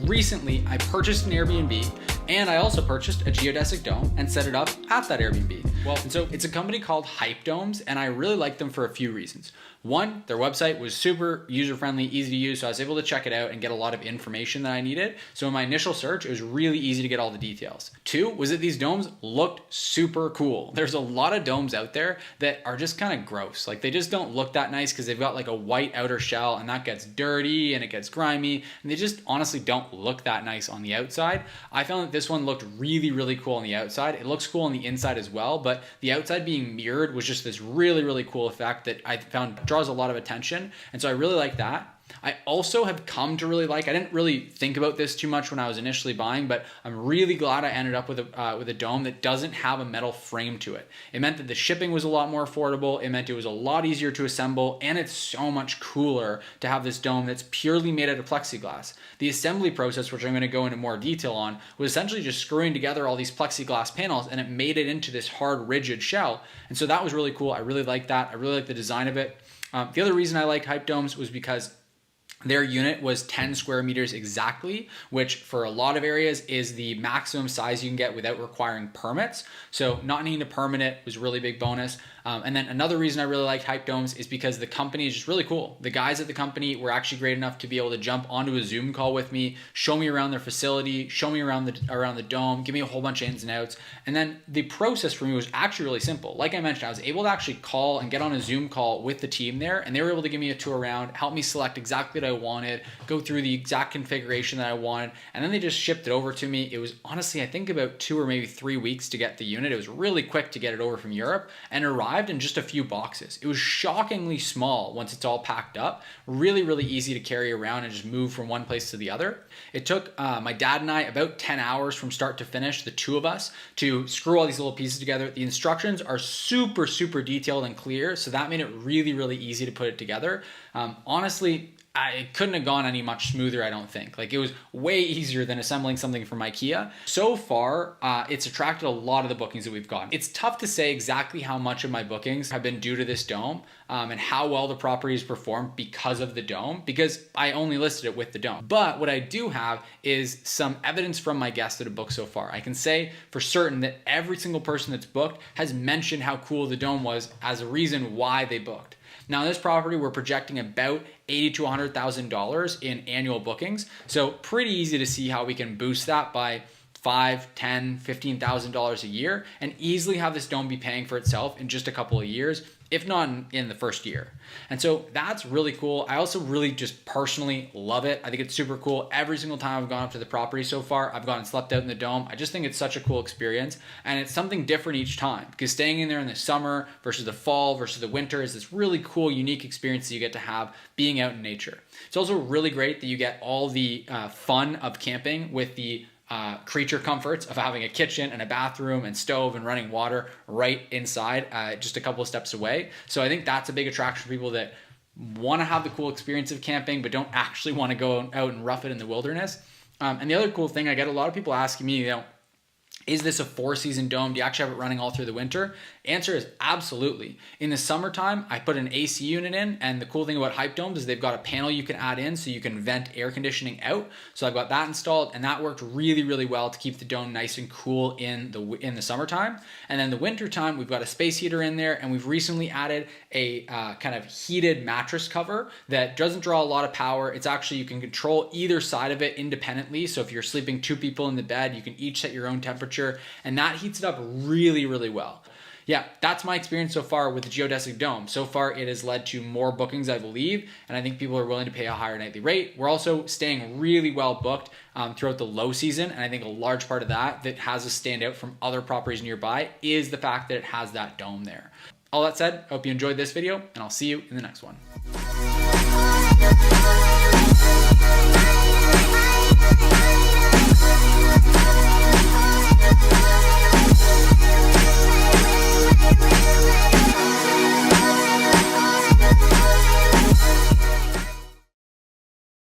recently I purchased an Airbnb and I also purchased a geodesic dome and set it up at that Airbnb. And so it's a company called Hypedomes, and I really like them for a few reasons. One, their website was super user-friendly, easy to use, so I was able to check it out and get a lot of information that I needed. So in my initial search, it was really easy to get all the details. Two, was that these domes looked super cool. There's a lot of domes out there that are just kind of gross. Like, they just don't look that nice because they've got like a white outer shell, and that gets dirty and it gets grimy, and they just honestly don't look that nice on the outside. I found that this one looked really, really cool on the outside. It looks cool on the inside as well, but the outside being mirrored was just this really, really cool effect that I found draws a lot of attention. And so I really like that. I also have come to really like, I didn't really think about this too much when I was initially buying, but I'm really glad I ended up with a dome that doesn't have a metal frame to it. It meant that the shipping was a lot more affordable. It meant it was a lot easier to assemble, and it's so much cooler to have this dome that's purely made out of plexiglass. The assembly process, which I'm going to go into more detail on, was essentially just screwing together all these plexiglass panels, and it made it into this hard, rigid shell. And so that was really cool. I really like that. I really like the design of it. The other reason I like Hypedomes was because their unit was 10 square meters exactly, which for a lot of areas is the maximum size you can get without requiring permits. So not needing to permit it was a really big bonus. And then another reason I really liked Hypedomes is because the company is just really cool. The guys at the company were actually great enough to be able to jump onto a Zoom call with me, show me around their facility, show me around the dome, give me a whole bunch of ins and outs. And then the process for me was actually really simple. Like I mentioned, I was able to actually call and get on a Zoom call with the team there, and they were able to give me a tour around, help me select exactly what I wanted, go through the exact configuration that I wanted, and then they just shipped it over to me. It was honestly, I think about 2 or maybe 3 weeks to get the unit. It was really quick to get it over from Europe, and it arrived in just a few boxes. It was shockingly small once it's all packed up, really, really easy to carry around and just move from one place to the other. It took my dad and I about 10 hours from start to finish, the two of us, to screw all these little pieces together. The instructions are super, super detailed and clear, so that made it really, really easy to put it together. Honestly, it couldn't have gone any much smoother, I don't think. Like, it was way easier than assembling something from IKEA. So far, it's attracted a lot of the bookings that we've gotten. It's tough to say exactly how much of my bookings have been due to this dome and how well the property has performed because of the dome, because I only listed it with the dome. But what I do have is some evidence from my guests that have booked so far. I can say for certain that every single person that's booked has mentioned how cool the dome was as a reason why they booked. Now, this property, we're projecting about $80,000 to $100,000 in annual bookings. So pretty easy to see how we can boost that by $5,000, $10,000, $15,000 a year and easily have this dome be paying for itself in just a couple of years, if not in the first year. And so that's really cool. I also really just personally love it. I think it's super cool. Every single time I've gone up to the property so far, I've gone and slept out in the dome. I just think it's such a cool experience, and it's something different each time, because staying in there in the summer versus the fall versus the winter is this really cool, unique experience that you get to have being out in nature. It's also really great that you get all the fun of camping with the creature comforts of having a kitchen and a bathroom and stove and running water right inside, just a couple of steps away. So I think that's a big attraction for people that want to have the cool experience of camping but don't actually want to go out and rough it in the wilderness. And the other cool thing, I get a lot of people asking me, is this a 4-season dome? Do you actually have it running all through the winter? Answer is absolutely. In the summertime, I put an AC unit in, and the cool thing about Hypedomes is they've got a panel you can add in so you can vent air conditioning out. So I've got that installed, and that worked really, really well to keep the dome nice and cool in the summertime. And then the winter time, we've got a space heater in there, and we've recently added a kind of heated mattress cover that doesn't draw a lot of power. It's actually, you can control either side of it independently. So if you're sleeping 2 people in the bed, you can each set your own temperature, and that heats it up really, really well. Yeah, that's my experience so far with the geodesic dome. So far, it has led to more bookings, I believe, and I think people are willing to pay a higher nightly rate. We're also staying really well booked throughout the low season, and I think a large part of that has us stand out from other properties nearby is the fact that it has that dome there. All that said, I hope you enjoyed this video, and I'll see you in the next one.